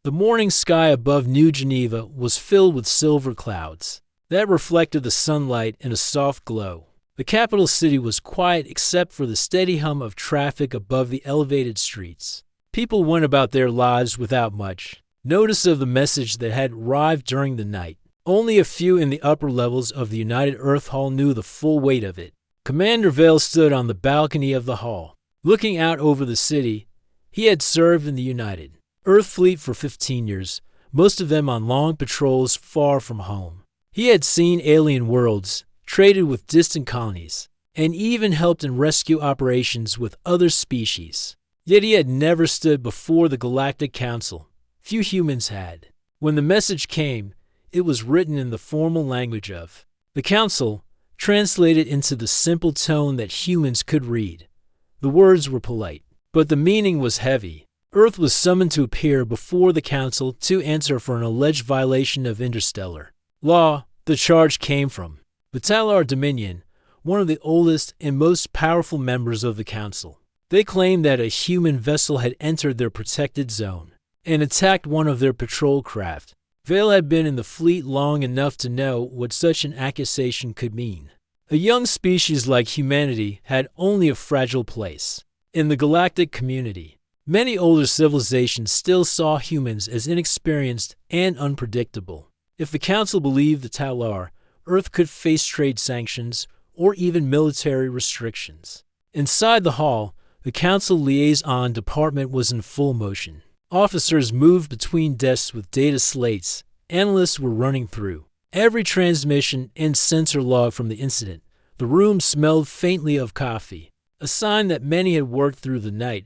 The morning sky above New Geneva was filled with silver clouds that reflected the sunlight in a soft glow. The capital city was quiet except for the steady hum of traffic above the elevated streets. People went about their lives without much notice of the message that had arrived during the night. Only a few in the upper levels of the United Earth Hall knew the full weight of it. Commander Vale stood on the balcony of the hall, looking out over the city. He had served in the United Earth Fleet for 15 years, most of them on long patrols far from home. He had seen alien worlds, traded with distant colonies, and even helped in rescue operations with other species. Yet he had never stood before the Galactic Council. Few humans had. When the message came, it was written in the formal language of the Council, translated into the simple tone that humans could read. The words were polite, but the meaning was heavy. Earth was summoned to appear before the Council to answer for an alleged violation of interstellar law. The charge came from the Talar Dominion, one of the oldest and most powerful members of the Council. They claimed that a human vessel had entered their protected zone and attacked one of their patrol craft. Vale had been in the fleet long enough to know what such an accusation could mean. A young species like humanity had only a fragile place in the galactic community. Many older civilizations still saw humans as inexperienced and unpredictable. If the Council believed the Talar, Earth could face trade sanctions or even military restrictions. Inside the hall, the Council Liaison Department was in full motion. Officers moved between desks with data slates. Analysts were running through every transmission and sensor log from the incident. The room smelled faintly of coffee, a sign that many had worked through the night.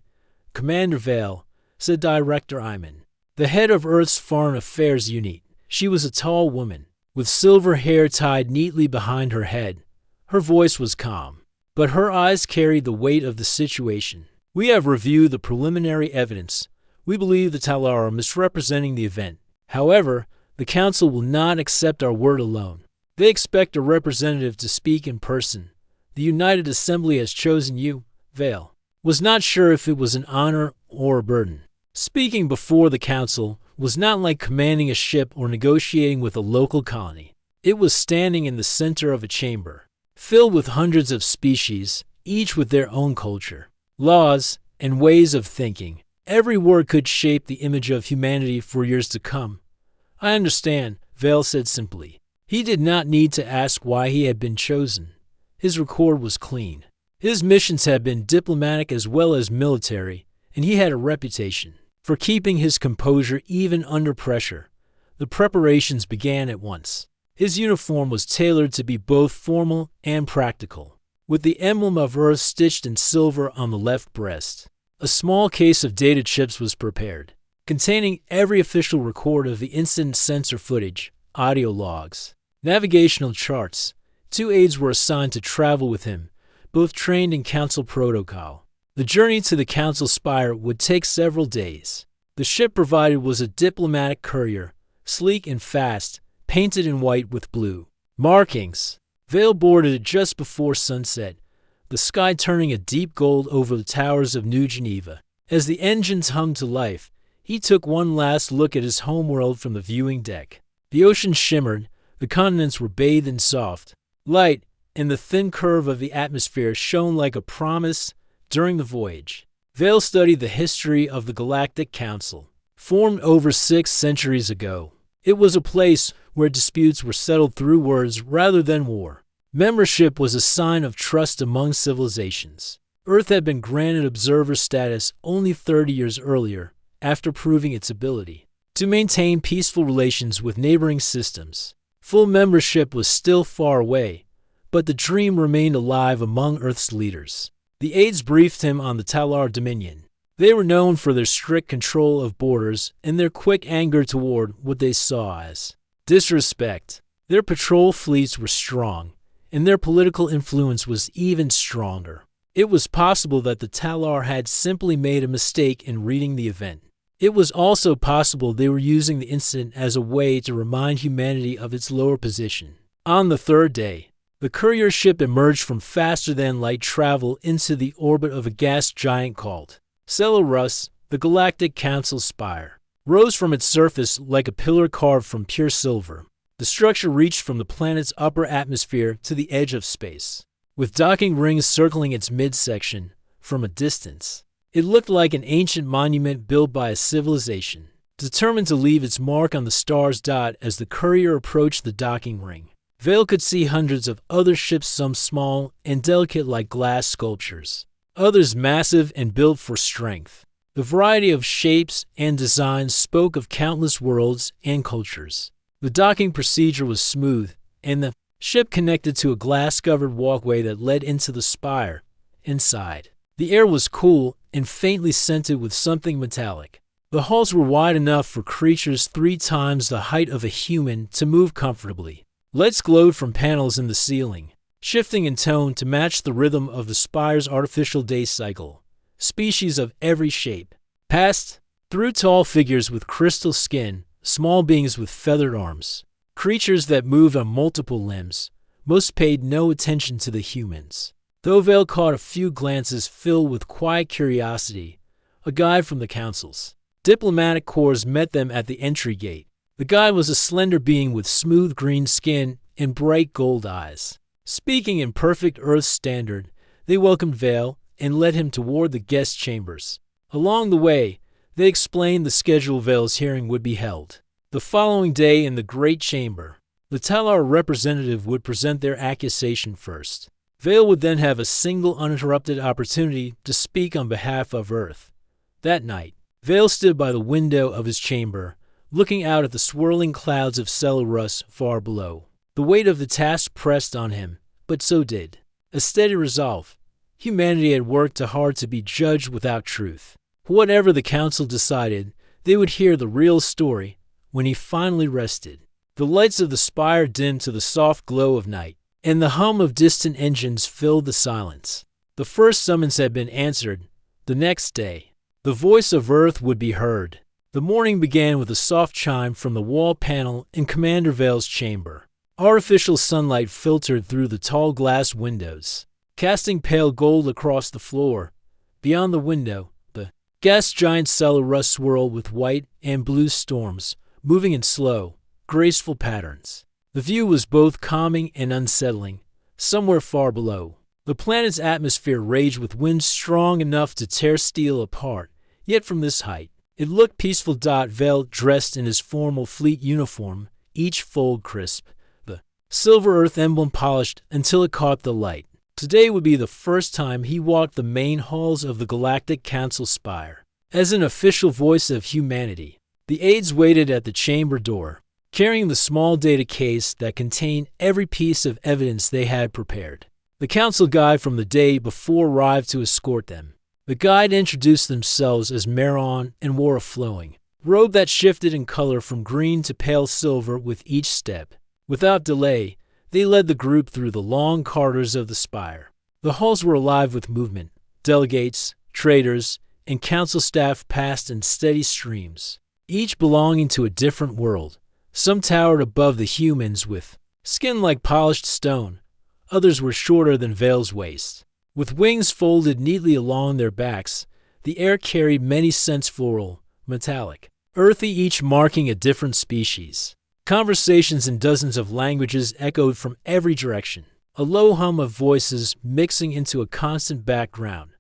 Commander Vale, said Director Iman, the head of Earth's Foreign Affairs Unit. She was a tall woman, with silver hair tied neatly behind her head. Her voice was calm, but her eyes carried the weight of the situation. We have reviewed the preliminary evidence. We believe the Talar are misrepresenting the event. However, the Council will not accept our word alone. They expect a representative to speak in person. The United Assembly has chosen you. Vale was not sure if it was an honor or a burden. Speaking before the Council was not like commanding a ship or negotiating with a local colony. It was standing in the center of a chamber, filled with hundreds of species, each with their own culture, laws, and ways of thinking. Every word could shape the image of humanity for years to come. I understand, Vale said simply. He did not need to ask why he had been chosen. His record was clean. His missions had been diplomatic as well as military, and he had a reputation for keeping his composure even under pressure. The preparations began at once. His uniform was tailored to be both formal and practical, with the emblem of Earth stitched in silver on the left breast. A small case of data chips was prepared, containing every official record of the incident, sensor footage, audio logs, navigational charts. 2 aides were assigned to travel with him, both trained in Council protocol. The journey to the Council Spire would take several days. The ship provided was a diplomatic courier, sleek and fast, painted in white with blue markings. Vale boarded it just before sunset, the sky turning a deep gold over the towers of New Geneva. As the engines hummed to life, he took one last look at his homeworld from the viewing deck. The ocean shimmered, the continents were bathed in soft light, and the thin curve of the atmosphere shone like a promise. During the voyage, Vale studied the history of the Galactic Council, formed over 6 centuries ago. It was a place where disputes were settled through words rather than war. Membership was a sign of trust among civilizations. Earth had been granted observer status only 30 years earlier, after proving its ability to maintain peaceful relations with neighboring systems. Full membership was still far away, but the dream remained alive among Earth's leaders. The aides briefed him on the Talar Dominion. They were known for their strict control of borders and their quick anger toward what they saw as disrespect. Their patrol fleets were strong, and their political influence was even stronger. It was possible that the Talar had simply made a mistake in reading the event. It was also possible they were using the incident as a way to remind humanity of its lower position. On the 3rd day, the courier ship emerged from faster-than-light travel into the orbit of a gas giant called Celarus, the Galactic Council Spire. rose from its surface like a pillar carved from pure silver. The structure reached from the planet's upper atmosphere to the edge of space, with docking rings circling its midsection. From a distance, it looked like an ancient monument built by a civilization, determined to leave its mark on the star's dot. As the courier approached the docking ring, Vale could see hundreds of other ships, some small and delicate like glass sculptures, others massive and built for strength. The variety of shapes and designs spoke of countless worlds and cultures. The docking procedure was smooth, and the ship connected to a glass-covered walkway that led into the spire. Inside, the air was cool and faintly scented with something metallic. The halls were wide enough for creatures 3 times the height of a human to move comfortably. Lights glowed from panels in the ceiling, shifting in tone to match the rhythm of the spire's artificial day cycle. Species of every shape passed through, tall figures with crystal skin, small beings with feathered arms, creatures that moved on multiple limbs. Most paid no attention to the humans, though Vale caught a few glances filled with quiet curiosity. A guide from the council's diplomatic corps met them at the entry gate. The guide was a slender being with smooth green skin and bright gold eyes. Speaking in perfect Earth standard, they welcomed Vale and led him toward the guest chambers. Along the way, they explained the schedule Vale's hearing would be held. The following day in the Great Chamber, the Talar representative would present their accusation first. Vale would then have a single uninterrupted opportunity to speak on behalf of Earth. That night, Vale stood by the window of his chamber, looking out at the swirling clouds of Cellarus far below. The weight of the task pressed on him, but so did a steady resolve. Humanity had worked too hard to be judged without truth. Whatever the council decided, they would hear the real story when he finally rested. The lights of the spire dimmed to the soft glow of night, and the hum of distant engines filled the silence. The first summons had been answered. The next day, the voice of Earth would be heard. The morning began with a soft chime from the wall panel in Commander Vale's chamber. Artificial sunlight filtered through the tall glass windows, casting pale gold across the floor. Beyond the window, the gas giant Cellarus swirled with white and blue storms, moving in slow, graceful patterns. The view was both calming and unsettling. Somewhere far below, the planet's atmosphere raged with winds strong enough to tear steel apart. Yet from this height, it looked peaceful. Vale, dressed in his formal fleet uniform, each fold crisp, the silver Earth emblem polished until it caught the light. Today would be the first time he walked the main halls of the Galactic Council spire. As an official voice of humanity, the aides waited at the chamber door, carrying the small data case that contained every piece of evidence they had prepared. The council guide from the day before arrived to escort them. The guide introduced themselves as Meron and wore a flowing robe that shifted in color from green to pale silver with each step. Without delay, they led the group through the long corridors of the spire. The halls were alive with movement. Delegates, traders, and council staff passed in steady streams, each belonging to a different world. Some towered above the humans with skin like polished stone. Others were shorter than Vale's waist, with wings folded neatly along their backs. The air carried many scents, floral, metallic, earthy, each marking a different species. Conversations in dozens of languages echoed from every direction, a low hum of voices mixing into a constant background.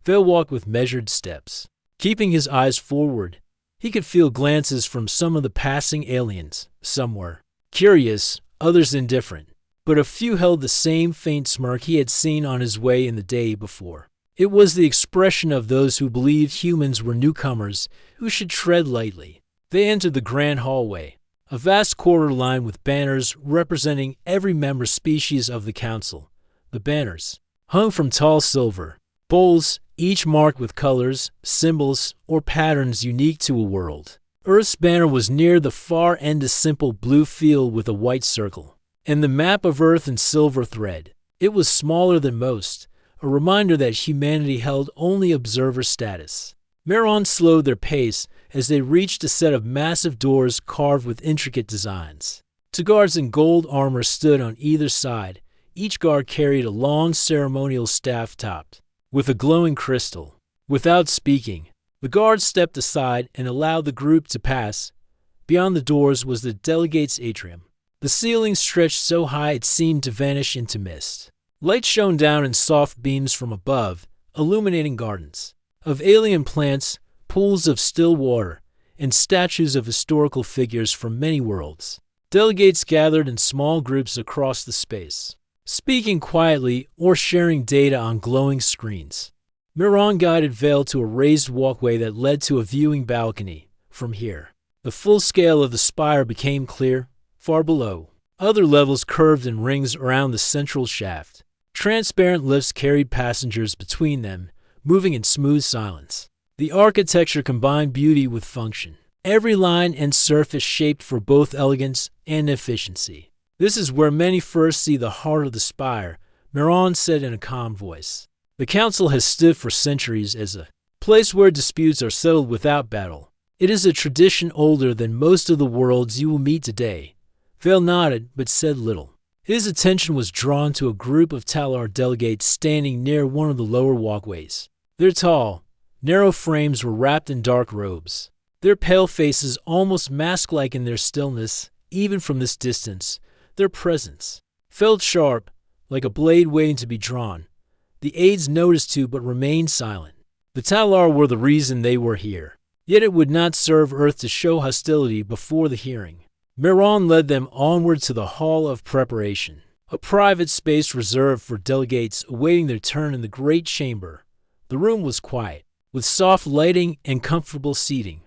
Vale walked with measured steps, keeping his eyes forward. He could feel glances from some of the passing aliens. Some were curious, others indifferent, but a few held the same faint smirk he had seen on his way in the day before. It was the expression of those who believed humans were newcomers who should tread lightly. They entered the grand hallway, a vast corridor lined with banners representing every member species of the council. The banners hung from tall silver bowls, each marked with colors, symbols, or patterns unique to a world. Earth's banner was near the far end, a simple blue field with a white circle, and the map of Earth in silver thread. It was smaller than most, a reminder that humanity held only observer status. Meron slowed their pace as they reached a set of massive doors carved with intricate designs. Two guards in gold armor stood on either side. Each guard carried a long ceremonial staff topped with a glowing crystal. Without speaking, The guards stepped aside and allowed the group to pass. Beyond the doors was the delegates' atrium. The ceiling stretched so high it seemed to vanish into mist. Light shone down in soft beams from above, illuminating gardens of alien plants, pools of still water, and statues of historical figures from many worlds. Delegates gathered in small groups across the space, speaking quietly or sharing data on glowing screens. Miran guided Vale to a raised walkway that led to a viewing balcony. From here, the full scale of the spire became clear. Far below, other levels curved in rings around the central shaft. Transparent lifts carried passengers between them, moving in smooth silence. The architecture combined beauty with function. Every line and surface shaped for both elegance and efficiency. "This is where many first see the heart of the spire," Miran said in a calm voice. "The council has stood for centuries as a place where disputes are settled without battle. It is a tradition older than most of the worlds you will meet today." Vale nodded, but said little. His attention was drawn to a group of Talar delegates standing near one of the lower walkways. Their tall, narrow frames were wrapped in dark robes. Their pale faces almost mask-like in their stillness. Even from this distance, their presence felt sharp, like a blade waiting to be drawn. The aides noticed too, but remained silent. The Talar were the reason they were here. Yet it would not serve Earth to show hostility before the hearing. Miran led them onward to the Hall of Preparation, a private space reserved for delegates awaiting their turn in the great chamber. The room was quiet, with soft lighting and comfortable seating.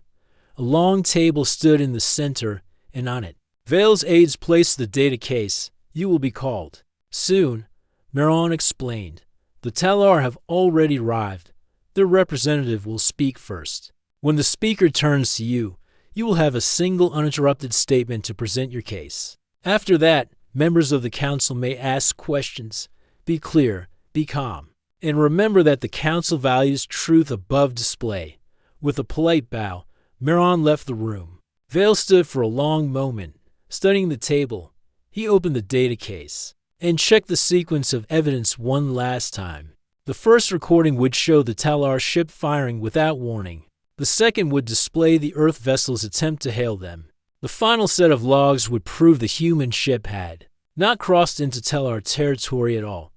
A long table stood in the center, and on it, Vale's aides placed the data case. "You will be called soon," Miran explained. "The Talar have already arrived. Their representative will speak first. When the speaker turns to you, you will have a single uninterrupted statement to present your case. After that, members of the council may ask questions. Be clear, be calm, and remember that the council values truth above display." With a polite bow, Miran left the room. Vale stood for a long moment, studying the table. He opened the data case and checked the sequence of evidence one last time. The first recording would show the Talar ship firing without warning. The second would display the Earth vessel's attempt to hail them. The final set of logs would prove the human ship had not crossed into Talar territory at all.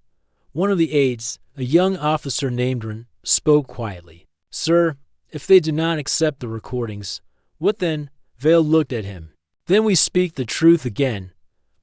One of the aides, a young officer named Ren, spoke quietly. "Sir, if they do not accept the recordings, what then?" Vale looked at him. "Then we speak the truth again.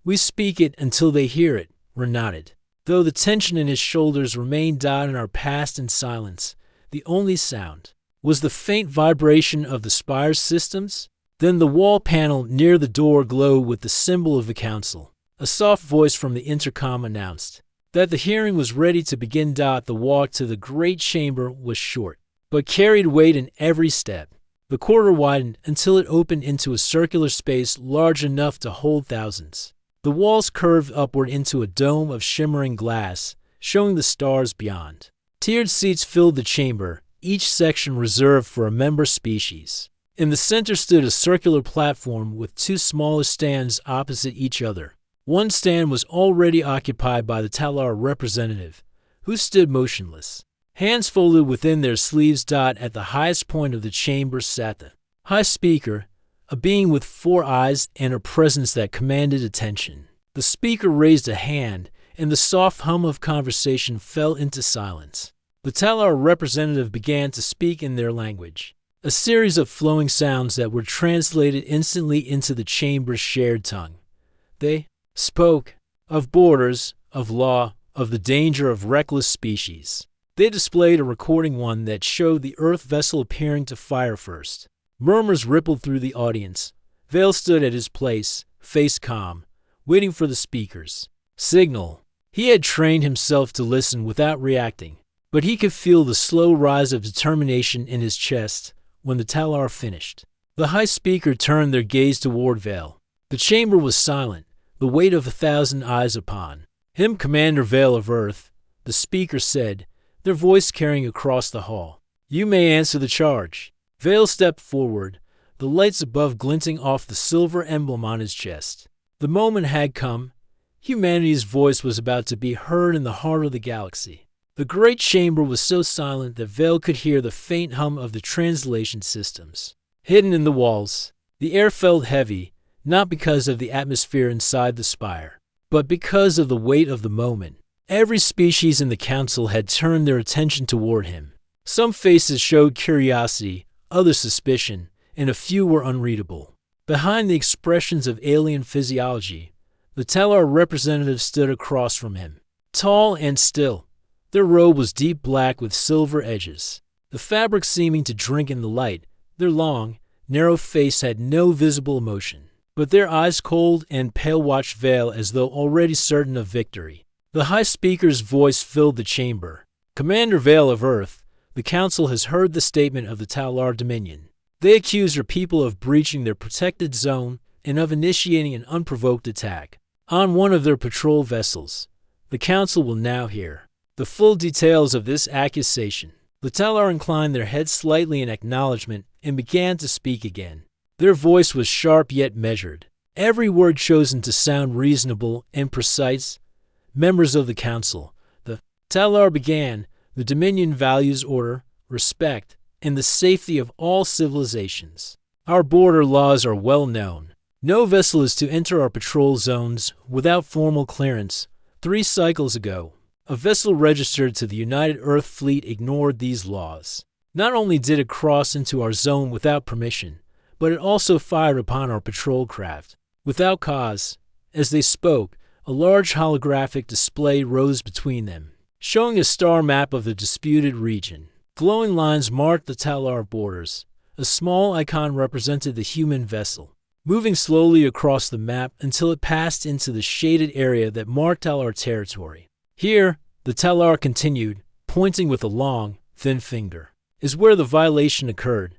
We speak it until they hear it," Ren nodded. Though the tension in his shoulders remained down in our past in silence, the only sound was the faint vibration of the spire's systems. Then the wall panel near the door glowed with the symbol of the council. A soft voice from the intercom announced that the hearing was ready to begin. The walk to the great chamber was short, but carried weight in every step. The corridor widened until it opened into a circular space large enough to hold thousands. The walls curved upward into a dome of shimmering glass, showing the stars beyond. Tiered seats filled the chamber, each section reserved for a member species. In the center stood a circular platform with two smaller stands opposite each other. One stand was already occupied by the Talar representative, who stood motionless, hands folded within their sleeves. At the highest point of the chamber sat the High Speaker, a being with 4 eyes and a presence that commanded attention. The speaker raised a hand, and the soft hum of conversation fell into silence. The Talar representative began to speak in their language, a series of flowing sounds that were translated instantly into the chamber's shared tongue. They spoke of borders, of law, of the danger of reckless species. They displayed a recording one that showed the Earth vessel appearing to fire first. Murmurs rippled through the audience. Vale stood at his place, face calm, waiting for the speaker's signal. He had trained himself to listen without reacting, but he could feel the slow rise of determination in his chest when the Talar finished. The High Speaker turned their gaze toward Vale. The chamber was silent, the weight of 1,000 eyes upon him. "Commander Vale of Earth," the speaker said, their voice carrying across the hall. "You may answer the charge." Vale stepped forward, the lights above glinting off the silver emblem on his chest. The moment had come. Humanity's voice was about to be heard in the heart of the galaxy. The great chamber was so silent that Vale could hear the faint hum of the translation systems. Hidden in the walls, the air felt heavy, not because of the atmosphere inside the spire, but because of the weight of the moment. Every species in the council had turned their attention toward him. Some faces showed curiosity, others suspicion, and a few were unreadable. Behind the expressions of alien physiology, the Talar representative stood across from him, tall and still. Their robe was deep black with silver edges, the fabric seeming to drink in the light. Their long, narrow face had no visible emotion, but their eyes cold and pale watched Vale as though already certain of victory. The High Speaker's voice filled the chamber. Commander Vale of Earth, the Council has heard the statement of the Talar Dominion. They accuse your people of breaching their protected zone and of initiating an unprovoked attack on one of their patrol vessels. The Council will now hear the full details of this accusation. The Talar inclined their heads slightly in acknowledgement and began to speak again. Their voice was sharp yet measured, every word chosen to sound reasonable and precise. Members of the Council, the Talar began, the Dominion values order, respect, and the safety of all civilizations. Our border laws are well known. No vessel is to enter our patrol zones without formal clearance. 3 cycles ago, a vessel registered to the United Earth Fleet ignored these laws. Not only did it cross into our zone without permission, but it also fired upon our patrol craft, without cause. As they spoke, a large holographic display rose between them, showing a star map of the disputed region. Glowing lines marked the Talar borders. A small icon represented the human vessel, moving slowly across the map until it passed into the shaded area that marked Talar territory. Here, the Talar continued, pointing with a long, thin finger, is where the violation occurred.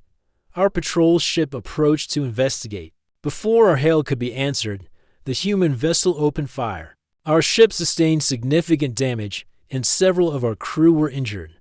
Our patrol ship approached to investigate. Before our hail could be answered, the human vessel opened fire. Our ship sustained significant damage, and several of our crew were injured.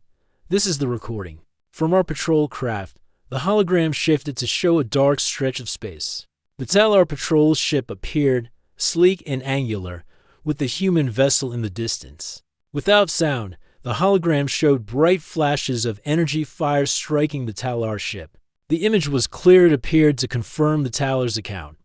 This is the recording. From our patrol craft, the hologram shifted to show a dark stretch of space. The Talar patrol ship appeared, sleek and angular, with the human vessel in the distance. Without sound, the hologram showed bright flashes of energy fire striking the Talar ship. The image was clear. It appeared to confirm the Talar's account.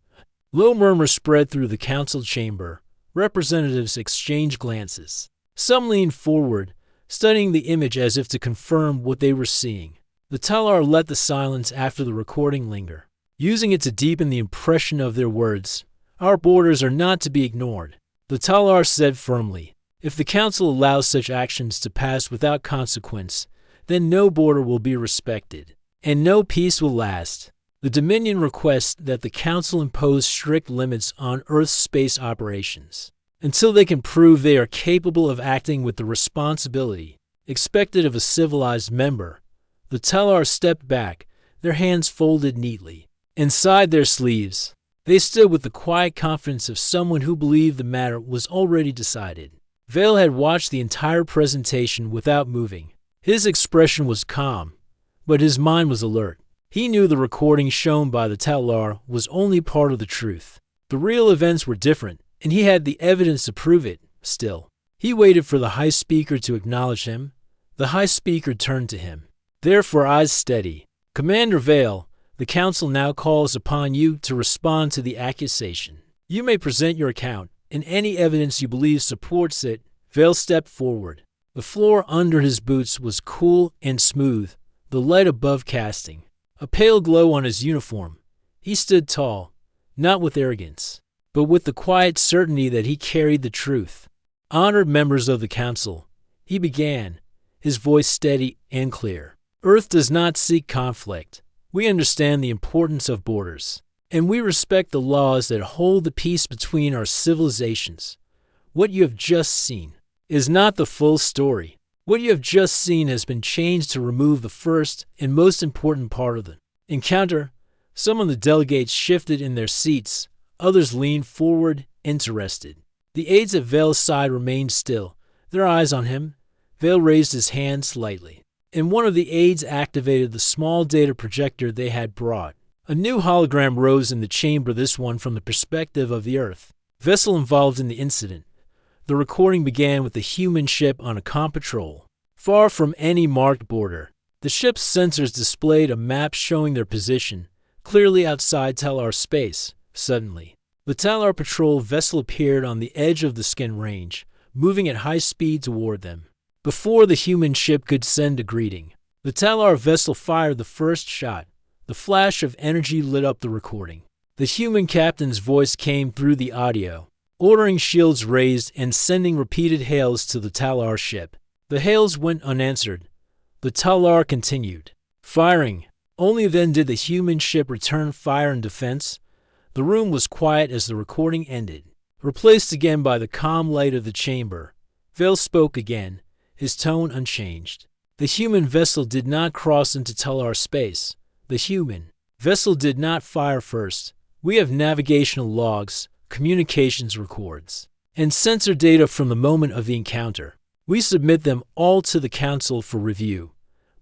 Low murmurs spread through the council chamber. Representatives exchanged glances. Some leaned forward, studying the image as if to confirm what they were seeing. The Talar let the silence after the recording linger, using it to deepen the impression of their words. Our borders are not to be ignored. The Talar said firmly, if the Council allows such actions to pass without consequence, then no border will be respected, and no peace will last. The Dominion requests that the Council impose strict limits on Earth's space operations, until they can prove they are capable of acting with the responsibility expected of a civilized member. The Talar stepped back, their hands folded neatly. Inside their sleeves, they stood with the quiet confidence of someone who believed the matter was already decided. Vale had watched the entire presentation without moving. His expression was calm, but his mind was alert. He knew the recording shown by the Talar was only part of the truth. The real events were different, and he had the evidence to prove it. Still, he waited for the High Speaker to acknowledge him. The High Speaker turned to him, therefore eyes steady. Commander Vale, the Council now calls upon you to respond to the accusation. You may present your account, and any evidence you believe supports it. Vale stepped forward. The floor under his boots was cool and smooth, the light above casting a pale glow on his uniform. He stood tall, not with arrogance, but with the quiet certainty that he carried the truth. Honored members of the Council, he began, his voice steady and clear. Earth does not seek conflict. We understand the importance of borders, and we respect the laws that hold the peace between our civilizations. What you have just seen is not the full story. What you have just seen has been changed to remove the first and most important part of the encounter. Some of the delegates shifted in their seats, others leaned forward, interested. The aides at Vale's side remained still, their eyes on him. Vale raised his hand slightly, and one of the aides activated the small data projector they had brought. A new hologram rose in the chamber, this one from the perspective of the Earth vessel involved in the incident. The recording began with the human ship on a comm patrol. far from any marked border. The ship's sensors displayed a map showing their position, clearly outside Talar space. Suddenly, the Talar patrol vessel appeared on the edge of the skin range, moving at high speed toward them. Before the human ship could send a greeting, the Talar vessel fired the first shot. The flash of energy lit up the recording. The human captain's voice came through the audio, ordering shields raised and sending repeated hails to the Talar ship. The hails went unanswered. The Talar continued firing. Only then did the human ship return fire in defense. The room was quiet as the recording ended, replaced again by the calm light of the chamber. Vale spoke again, his tone unchanged. The human vessel did not cross into Talar space. The human vessel did not fire first. We have navigational logs, communications records, and sensor data from the moment of the encounter. We submit them all to the Council for review.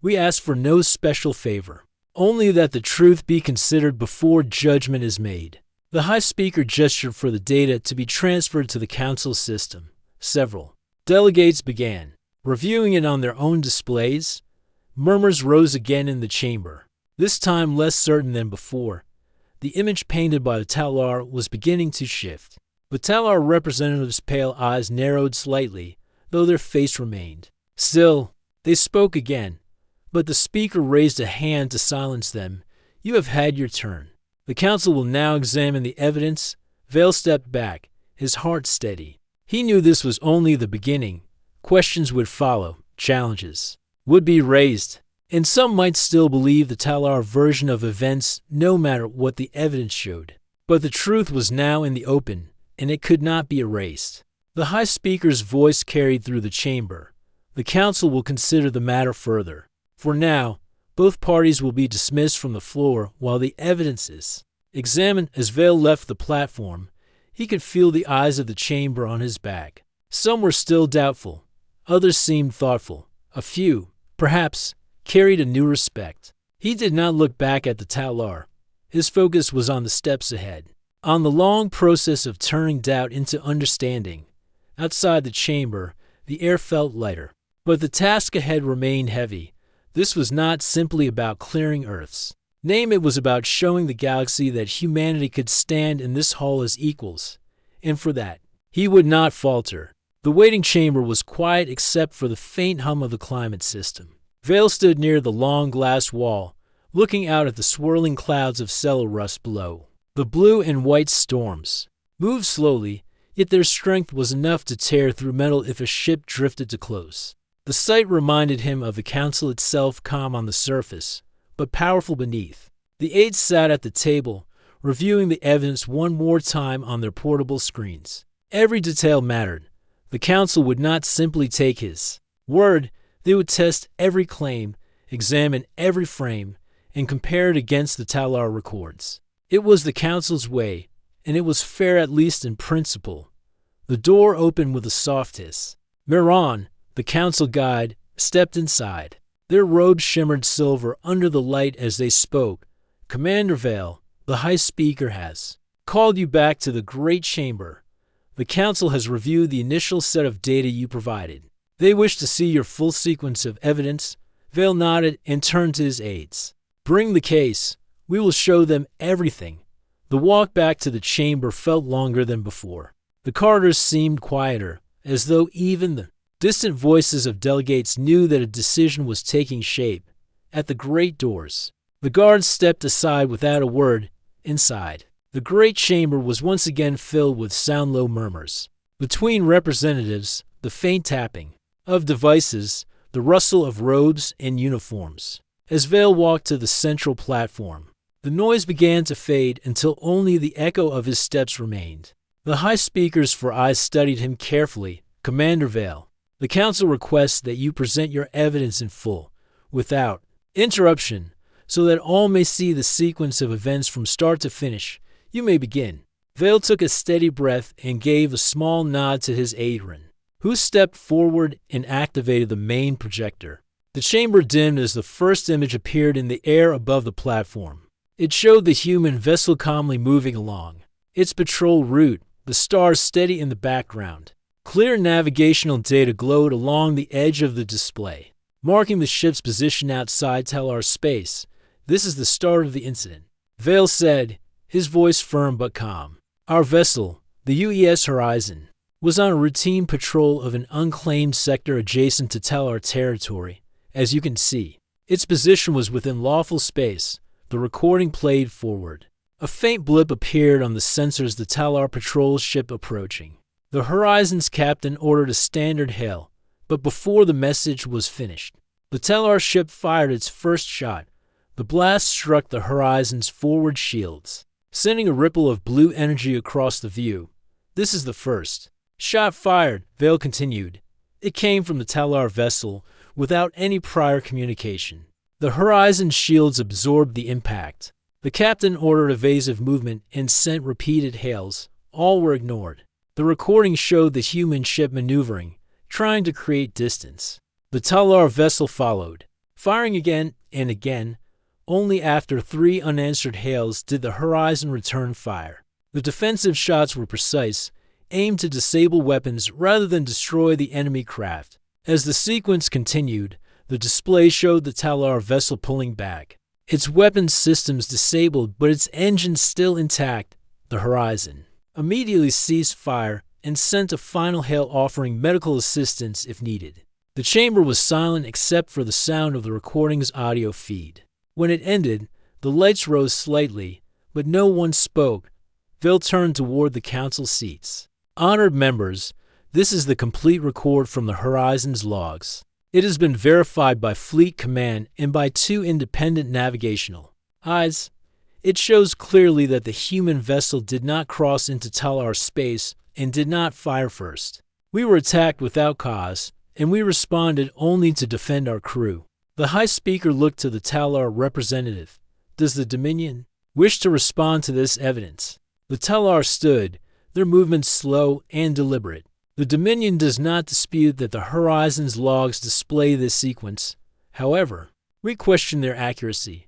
We ask for no special favor, only that the truth be considered before judgment is made. The High Speaker gestured for the data to be transferred to the Council system. Several delegates began reviewing it on their own displays. Murmurs rose again in the chamber, this time less certain than before. The image painted by the Talar was beginning to shift. The Talar representatives' pale eyes narrowed slightly, though their face remained still. They spoke again, but the speaker raised a hand to silence them. You have had your turn. The council will now examine the evidence. Vale stepped back, his heart steady. He knew this was only the beginning. Questions would follow, challenges would be raised, and some might still believe the Talar version of events no matter what the evidence showed. But the truth was now in the open, and it could not be erased. The High Speaker's voice carried through the chamber. The council will consider the matter further. For now, both parties will be dismissed from the floor while the evidence is examined. As Vale left the platform, he could feel the eyes of the chamber on his back. Some were still doubtful. Others seemed thoughtful. A few, perhaps, carried a new respect. He did not look back at the Talar. His focus was on the steps ahead, on the long process of turning doubt into understanding. Outside the chamber, the air felt lighter, but the task ahead remained heavy. This was not simply about clearing Earth's name, it was about showing the galaxy that humanity could stand in this hall as equals. And for that, he would not falter. The waiting chamber was quiet except for the faint hum of the climate system. Vale stood near the long glass wall, looking out at the swirling clouds of cellar rust below. The blue and white storms moved slowly, yet their strength was enough to tear through metal if a ship drifted too close. The sight reminded him of the council itself, calm on the surface, but powerful beneath. The aides sat at the table, reviewing the evidence one more time on their portable screens. Every detail mattered. The council would not simply take his word, they would test every claim, examine every frame, and compare it against the Talar records. It was the council's way, and it was fair at least in principle. The door opened with a soft hiss. Miran, the council guide, stepped inside. Their robes shimmered silver under the light as they spoke. Commander Vale, the High Speaker has called you back to the Great Chamber. The council has reviewed the initial set of data you provided. They wish to see your full sequence of evidence. Vale nodded and turned to his aides. Bring the case. We will show them everything. The walk back to the chamber felt longer than before. The corridors seemed quieter, as though even the distant voices of delegates knew that a decision was taking shape. At the great doors, the guards stepped aside without a word. Inside, the great chamber was once again filled with sound-low murmurs. Between representatives, the faint tapping of devices, the rustle of robes and uniforms. As Vale walked to the central platform, the noise began to fade until only the echo of his steps remained. The High Speaker's four eyes studied him carefully. Commander Vale, the council requests that you present your evidence in full, without interruption, so that all may see the sequence of events from start to finish. You may begin. Vale took a steady breath and gave a small nod to his aide, who stepped forward and activated the main projector. The chamber dimmed as the first image appeared in the air above the platform. It showed the human vessel calmly moving along its patrol route, the stars steady in the background. Clear navigational data glowed along the edge of the display, marking the ship's position outside Talar space. This is the start of the incident, Vale said, his voice firm but calm. Our vessel, the UES Horizon, was on a routine patrol of an unclaimed sector adjacent to Talar territory. As you can see, its position was within lawful space. The recording played forward. A faint blip appeared on the sensors, the Talar patrol ship approaching. The Horizon's captain ordered a standard hail, but before the message was finished, the Talar ship fired its first shot. The blast struck the Horizon's forward shields, sending a ripple of blue energy across the view. This is the first shot fired, Vale continued. It came from the Talar vessel without any prior communication. The Horizon's shields absorbed the impact. The captain ordered evasive movement and sent repeated hails. All were ignored. The recording showed the human ship maneuvering, trying to create distance. The Talar vessel followed, firing again and again. Only after 3 unanswered hails did the Horizon return fire. The defensive shots were precise, aimed to disable weapons rather than destroy the enemy craft. As the sequence continued, the display showed the Talar vessel pulling back. Its weapons systems disabled, but its engines still intact. The Horizon immediately ceased fire and sent a final hail offering medical assistance if needed. The chamber was silent except for the sound of the recording's audio feed. When it ended, the lights rose slightly, but no one spoke. Vale turned toward the council seats. Honored members, this is the complete record from the Horizon's logs. It has been verified by Fleet Command and by 2 independent navigational eyes. It shows clearly that the human vessel did not cross into Talar space and did not fire first. We were attacked without cause, and we responded only to defend our crew. The High Speaker looked to the Talar representative. Does the Dominion wish to respond to this evidence? The Talar stood, their movements slow and deliberate. The Dominion does not dispute that the Horizon's logs display this sequence. However, we question their accuracy.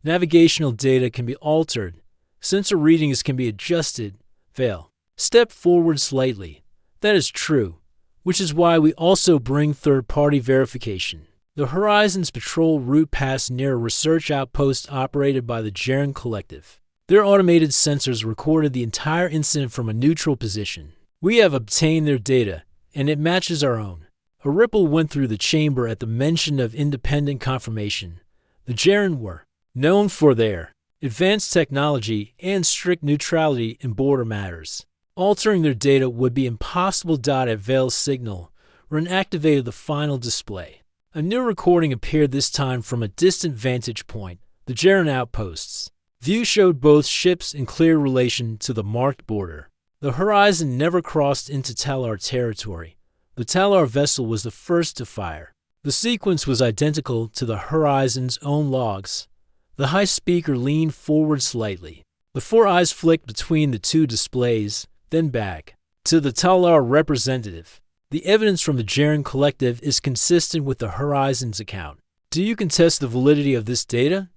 Navigational data can be altered. Sensor readings can be adjusted. Vale stepped forward slightly. That is true, which is why we also bring third-party verification. The Horizon's patrol route passed near a research outpost operated by the Jaren Collective. Their automated sensors recorded the entire incident from a neutral position. We have obtained their data, and it matches our own. A ripple went through the chamber at the mention of independent confirmation. The Jaren were known for their advanced technology and strict neutrality in border matters. Altering their data would be impossible. At Vale's signal, Ren activated the final display. A new recording appeared, this time from a distant vantage point, the Jaren outposts. View showed both ships in clear relation to the marked border. The Horizon never crossed into Talar territory. The Talar vessel was the first to fire. The sequence was identical to the Horizon's own logs. The High Speaker leaned forward slightly. The 4 eyes flicked between the 2 displays, then back to the Talar representative. The evidence from the Jaren Collective is consistent with the Horizon's account. Do you contest the validity of this data?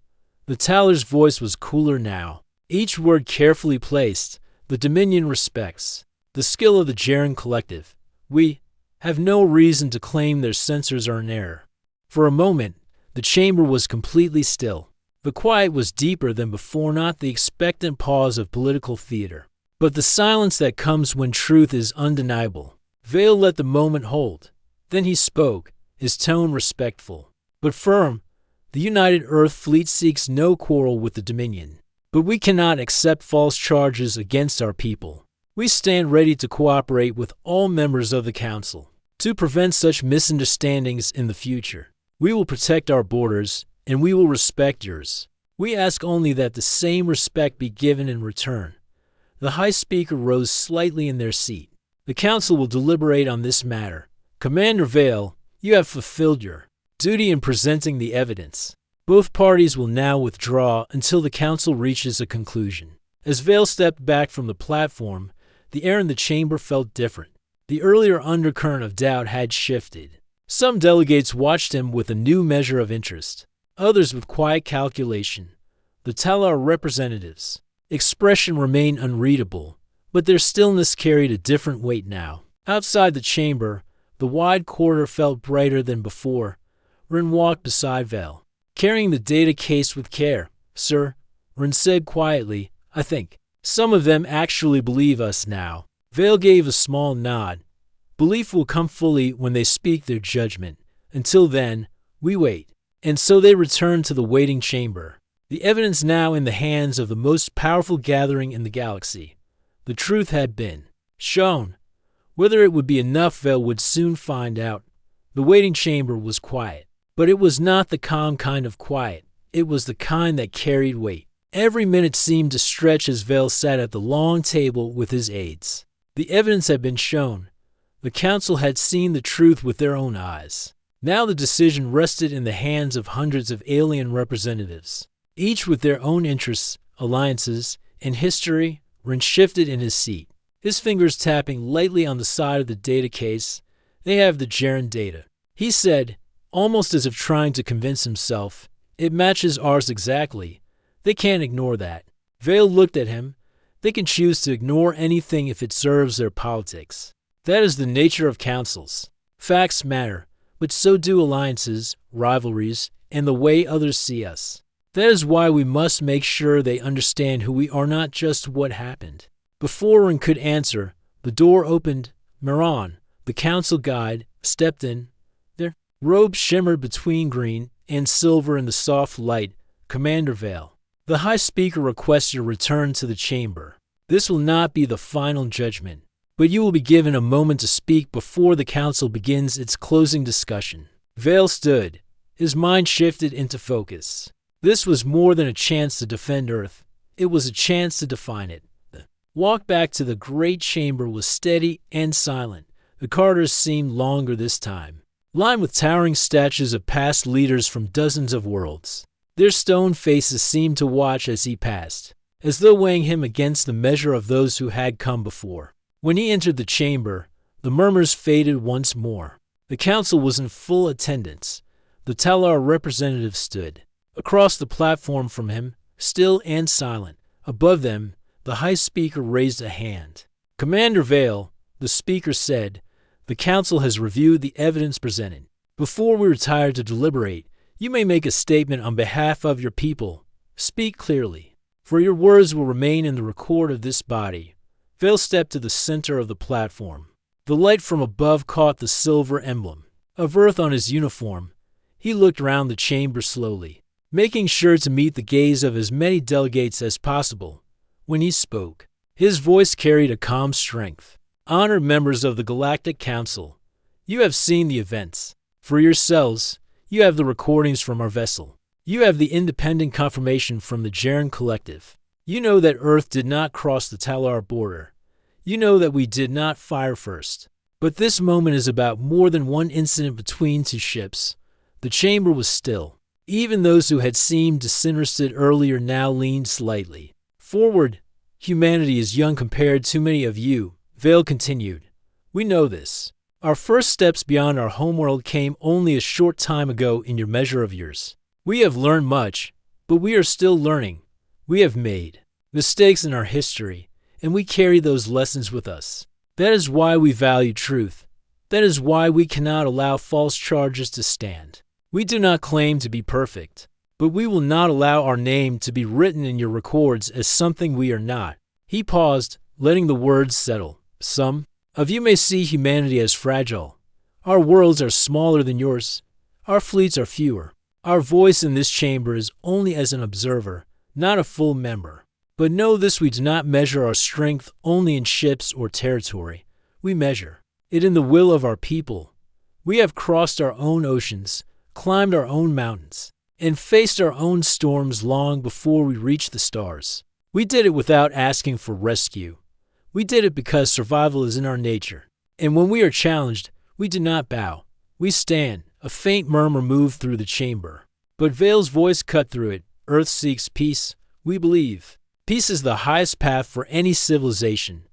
The Talar's voice was cooler now, each word carefully placed. The Dominion respects the skill of the Jaren Collective. We have no reason to claim their sensors are in error. For a moment, the chamber was completely still. The quiet was deeper than before, not the expectant pause of political theater, but the silence that comes when truth is undeniable. Vale let the moment hold. Then he spoke, his tone respectful, but firm. The United Earth Fleet seeks no quarrel with the Dominion, but we cannot accept false charges against our people. We stand ready to cooperate with all members of the Council to prevent such misunderstandings in the future. We will protect our borders, and we will respect yours. We ask only that the same respect be given in return. The High Speaker rose slightly in their seat. The Council will deliberate on this matter. Commander Vale, you have fulfilled your duty in presenting the evidence. Both parties will now withdraw until the Council reaches a conclusion. As Vale stepped back from the platform, the air in the chamber felt different. The earlier undercurrent of doubt had shifted. Some delegates watched him with a new measure of interest, others with quiet calculation. The Talar representatives' expression remained unreadable, but their stillness carried a different weight now. Outside the chamber, the wide corridor felt brighter than before. Rin walked beside Vale, carrying the data case with care. "Sir," Rin said quietly, "I think some of them actually believe us now." Vale gave a small nod. "Belief will come fully when they speak their judgment. Until then, we wait." And so they returned to the waiting chamber. The evidence now in the hands of the most powerful gathering in the galaxy. The truth had been shown. Whether it would be enough, Vale would soon find out. The waiting chamber was quiet. But it was not the calm kind of quiet. It was the kind that carried weight. Every minute seemed to stretch as Vale sat at the long table with his aides. The evidence had been shown. The council had seen the truth with their own eyes. Now the decision rested in the hands of hundreds of alien representatives, each with their own interests, alliances, and history. Rin shifted in his seat, his fingers tapping lightly on the side of the data case. "They have the Jaren data," he said, almost as if trying to convince himself. "It matches ours exactly. They can't ignore that." Vale looked at him. "They can choose to ignore anything if it serves their politics. That is the nature of councils. Facts matter, but so do alliances, rivalries, and the way others see us. That is why we must make sure they understand who we are, not just what happened." Before Rin could answer, the door opened. Miran, the council guide, stepped in. Their robes shimmered between green and silver in the soft light. "Commander Vale, the High Speaker requests your return to the chamber. This will not be the final judgment, but you will be given a moment to speak before the council begins its closing discussion." Vale stood. His mind shifted into focus. This was more than a chance to defend Earth. It was a chance to define it. The walk back to the great chamber was steady and silent. The corridors seemed longer this time, lined with towering statues of past leaders from dozens of worlds. Their stone faces seemed to watch as he passed, as though weighing him against the measure of those who had come before. When he entered the chamber, the murmurs faded once more. The council was in full attendance. The Talar representative stood across the platform from him, still and silent. Above them, the High Speaker raised a hand. "Commander Vale," the speaker said, "the council has reviewed the evidence presented. Before we retire to deliberate, you may make a statement on behalf of your people. Speak clearly, for your words will remain in the record of this body." Vale stepped to the center of the platform. The light from above caught the silver emblem of Earth on his uniform. He looked around the chamber slowly, making sure to meet the gaze of as many delegates as possible. When he spoke, his voice carried a calm strength. "Honored members of the Galactic Council, you have seen the events. For yourselves, you have the recordings from our vessel. You have the independent confirmation from the Jaren Collective. You know that Earth did not cross the Talar border. You know that we did not fire first. But this moment is about more than one incident between two ships." The chamber was still. Even those who had seemed disinterested earlier now leaned slightly forward. "Humanity is young compared to many of you," Vale continued. "We know this. Our first steps beyond our homeworld came only a short time ago in your measure of years. We have learned much, but we are still learning. We have made mistakes in our history, and we carry those lessons with us. That is why we value truth. That is why we cannot allow false charges to stand. We do not claim to be perfect, but we will not allow our name to be written in your records as something we are not." He paused, letting the words settle. "Some of you may see humanity as fragile. Our worlds are smaller than yours. Our fleets are fewer. Our voice in this chamber is only as an observer, not a full member. But know this: we do not measure our strength only in ships or territory. We measure it in the will of our people. We have crossed our own oceans, climbed our own mountains, and faced our own storms long before we reached the stars. We did it without asking for rescue. We did it because survival is in our nature. And when we are challenged, we do not bow. We stand." A faint murmur moved through the chamber, but Vale's voice cut through it. "Earth seeks peace. We believe. Peace is the highest path for any civilization.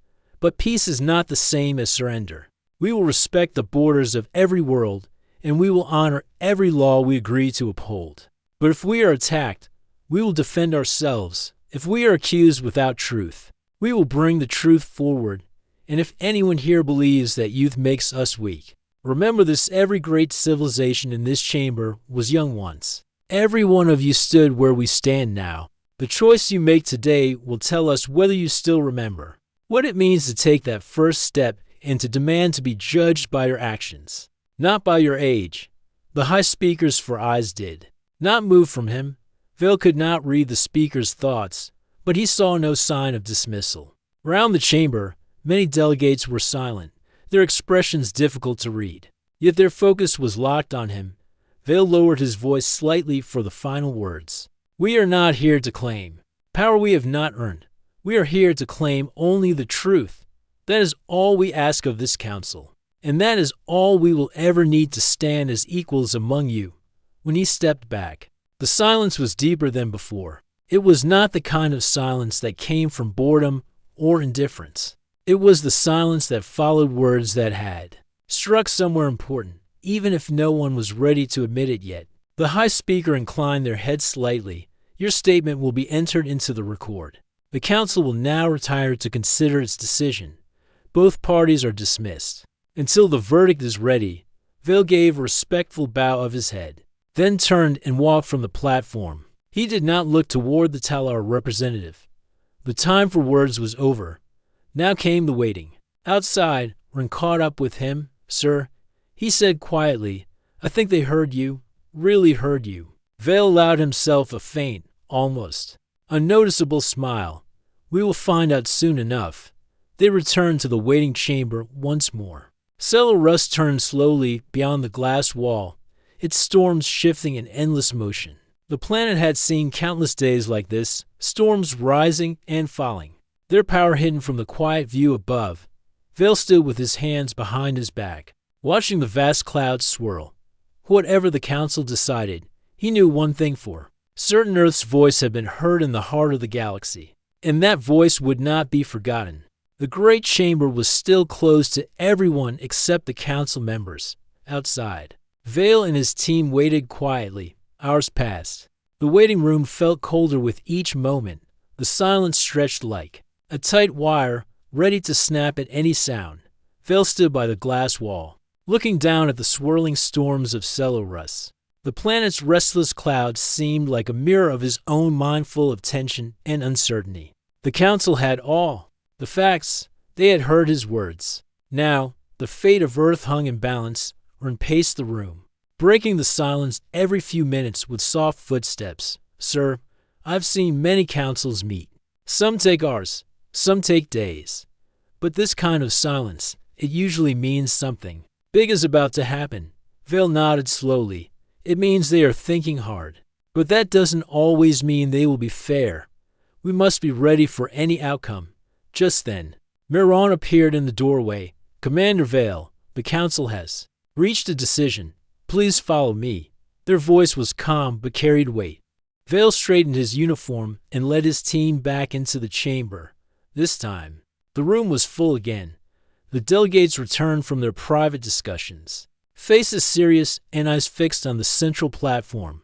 But peace is not the same as surrender. We will respect the borders of every world, and we will honor every law we agree to uphold. But if we are attacked, we will defend ourselves. If we are accused without truth, we will bring the truth forward. And if anyone here believes that youth makes us weak, remember this: every great civilization in this chamber was young once. Every one of you stood where we stand now. The choice you make today will tell us whether you still remember what it means to take that first step and to demand to be judged by your actions, not by your age. The High Speaker's four eyes did not move from him. Vale could not read the speaker's thoughts, but he saw no sign of dismissal. Round the chamber, many delegates were silent, their expressions difficult to read. Yet their focus was locked on him. Vale lowered his voice slightly for the final words. We are not here to claim power we have not earned. We are here to claim only the truth. That is all we ask of this council, and that is all we will ever need to stand as equals among you. When he stepped back, the silence was deeper than before. It was not the kind of silence that came from boredom or indifference. It was the silence that followed words that had struck somewhere important, even if no one was ready to admit it yet. The High Speaker inclined their head slightly. Your statement will be entered into the record. The council will now retire to consider its decision. Both parties are dismissed. Until the verdict is ready. Vale gave a respectful bow of his head, then turned and walked from the platform. He did not look toward the Talar representative. The time for words was over. Now came the waiting. Outside, Ren caught up with him. Sir, he said quietly, I think they heard you, really heard you. Vale allowed himself a faint, almost unnoticeable smile. We will find out soon enough. They returned to the waiting chamber once more. Cellarus turned slowly beyond the glass wall, its storms shifting in endless motion. The planet had seen countless days like this, storms rising and falling, their power hidden from the quiet view above. Vale stood with his hands behind his back, watching the vast clouds swirl. Whatever the council decided, he knew one thing for certain: Earth's voice had been heard in the heart of the galaxy, and that voice would not be forgotten. The great chamber was still closed to everyone except the council members. Outside, Vale and his team waited quietly. Hours passed. The waiting room felt colder with each moment. The silence stretched like a tight wire, ready to snap at any sound. Vale stood by the glass wall, looking down at the swirling storms of Cellarus. The planet's restless clouds seemed like a mirror of his own mind, full of tension and uncertainty. The council had all the facts. They had heard his words. Now, the fate of Earth hung in balance. Ren paced the room, breaking the silence every few minutes with soft footsteps. Sir, I've seen many councils meet. Some take hours, some take days. But this kind of silence, it usually means something big is about to happen. Vale nodded slowly. It means they are thinking hard. But that doesn't always mean they will be fair. We must be ready for any outcome. Just then, Miron appeared in the doorway. Commander Vale, the council has reached a decision. Please follow me. Their voice was calm but carried weight. Vale straightened his uniform and led his team back into the chamber. This time, the room was full again. The delegates returned from their private discussions, faces serious and eyes fixed on the central platform.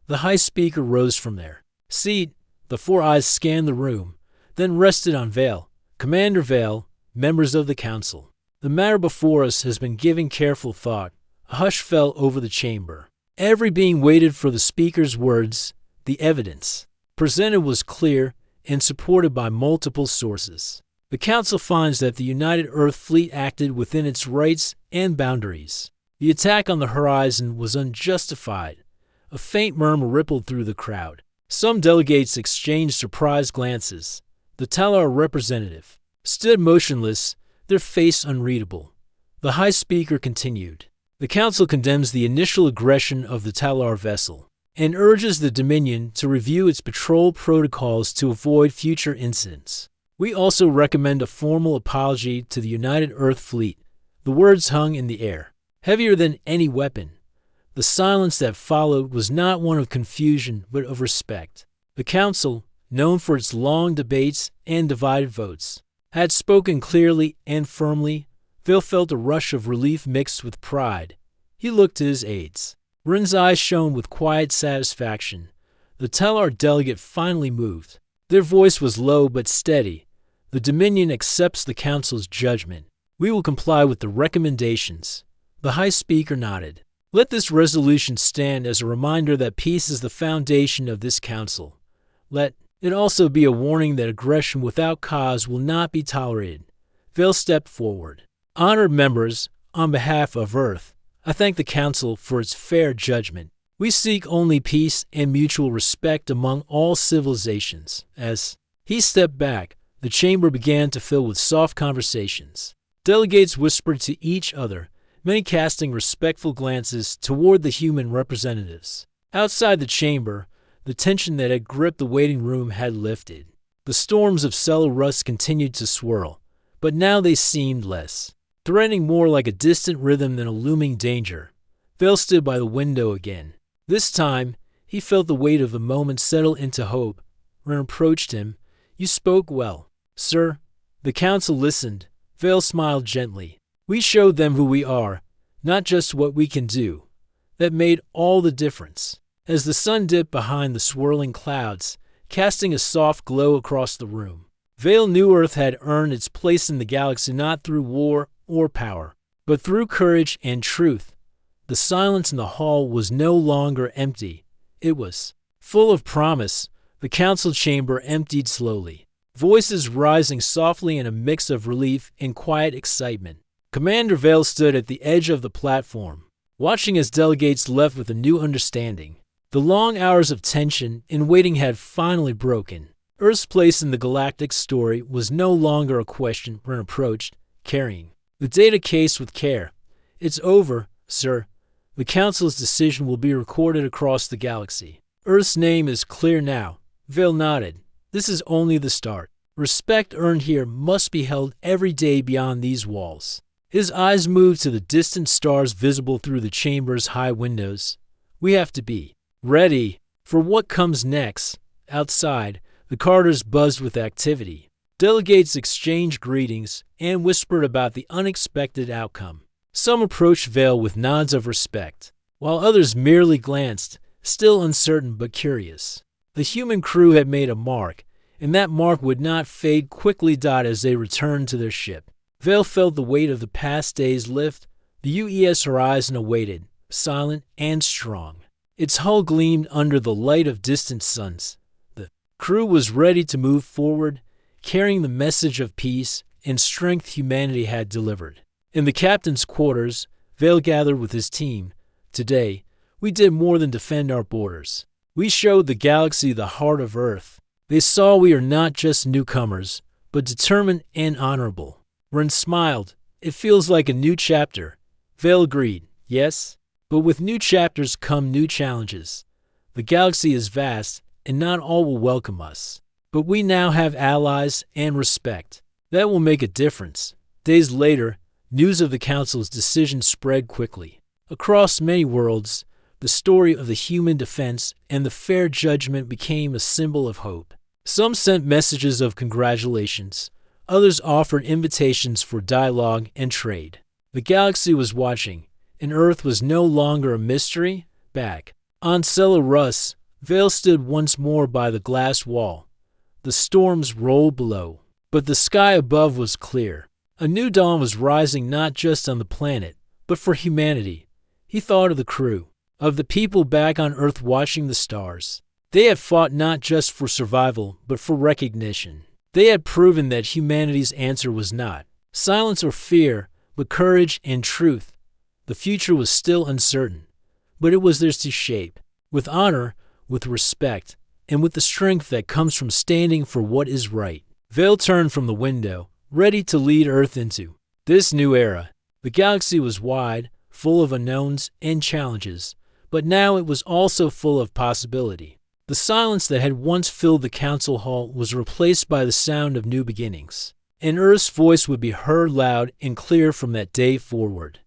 The High Speaker rose from their seat. The four eyes scanned the room, then rested on Vale. Commander Vale, members of the council, the matter before us has been given careful thought. A hush fell over the chamber. Every being waited for the speaker's words. The evidence presented was clear and supported by multiple sources. The council finds that the United Earth Fleet acted within its rights and boundaries. The attack on the horizon was unjustified. A faint murmur rippled through the crowd. Some delegates exchanged surprised glances. The Talar representative stood motionless, their face unreadable. The High Speaker continued. The Council condemns the initial aggression of the Talar vessel and urges the Dominion to review its patrol protocols to avoid future incidents. We also recommend a formal apology to the United Earth Fleet. The words hung in the air, heavier than any weapon. The silence that followed was not one of confusion but of respect. The Council, known for its long debates and divided votes, had spoken clearly and firmly. Vale felt a rush of relief mixed with pride. He looked to his aides. Ren's eyes shone with quiet satisfaction. The Talar delegate finally moved. Their voice was low but steady. The The Dominion accepts the Council's judgment. We will comply with the recommendations. The High Speaker nodded. Let this resolution stand as a reminder that peace is the foundation of this Council. Let it also be a warning that aggression without cause will not be tolerated. Vale stepped forward. Honored members, on behalf of Earth, I thank the Council for its fair judgment. We seek only peace and mutual respect among all civilizations. As he stepped back, the chamber began to fill with soft conversations. Delegates whispered to each other, many casting respectful glances toward the human representatives. Outside the chamber, the tension that had gripped the waiting room had lifted. The storms of cellar rust continued to swirl, but now they seemed less, threatening more like a distant rhythm than a looming danger. Vale stood by the window again. This time, he felt the weight of the moment settle into hope. Ren approached him. You spoke well, sir. The Council listened. Vale smiled gently. We showed them who we are, not just what we can do. That made all the difference. As the sun dipped behind the swirling clouds, casting a soft glow across the room, Vale knew Earth had earned its place in the galaxy not through war or power, but through courage and truth. The silence in the hall was no longer empty. It was full of promise. The Council chamber emptied slowly, voices rising softly in a mix of relief and quiet excitement. Commander Vale stood at the edge of the platform, watching as delegates left with a new understanding. The long hours of tension and waiting had finally broken. Earth's place in the Galactic story was no longer a question. Ren approached, carrying the data case with care. It's over, sir. The Council's decision will be recorded across the galaxy. Earth's name is clear now. Vale nodded. This is only the start. Respect earned here must be held every day beyond these walls. His eyes moved to the distant stars visible through the chamber's high windows. We have to be ready for what comes next. Outside, the corridors buzzed with activity. Delegates exchanged greetings and whispered about the unexpected outcome. Some approached Vale with nods of respect, while others merely glanced, still uncertain but curious. The human crew had made a mark, and that mark would not fade. Quickly as they returned to their ship. Vale felt the weight of the past days lift. The UES horizon awaited, silent and strong. Its hull gleamed under the light of distant suns. The crew was ready to move forward, carrying the message of peace and strength humanity had delivered. In the captain's quarters, Vale gathered with his team. Today, we did more than defend our borders. We showed the galaxy the heart of Earth. They saw we are not just newcomers, but determined and honorable. Ren smiled. It feels like a new chapter. Vale agreed. Yes, but with new chapters come new challenges. The galaxy is vast, and not all will welcome us. But we now have allies and respect. That will make a difference. Days later, news of the Council's decision spread quickly. Across many worlds, the story of the human defense and the fair judgment became a symbol of hope. Some sent messages of congratulations. Others offered invitations for dialogue and trade. The galaxy was watching, and Earth was no longer a mystery. Back on Cellar Rust, Vale stood once more by the glass wall. The storms rolled below, but the sky above was clear. A new dawn was rising not just on the planet, but for humanity. He thought of the crew, of the people back on Earth watching the stars. They had fought not just for survival, but for recognition. They had proven that humanity's answer was not silence or fear, but courage and truth. The future was still uncertain, but it was theirs to shape, with honor, with respect, and with the strength that comes from standing for what is right. Vale turned from the window, ready to lead Earth into this new era. The galaxy was wide, full of unknowns and challenges, but now it was also full of possibility. The silence that had once filled the council hall was replaced by the sound of new beginnings, and Earth's voice would be heard loud and clear from that day forward.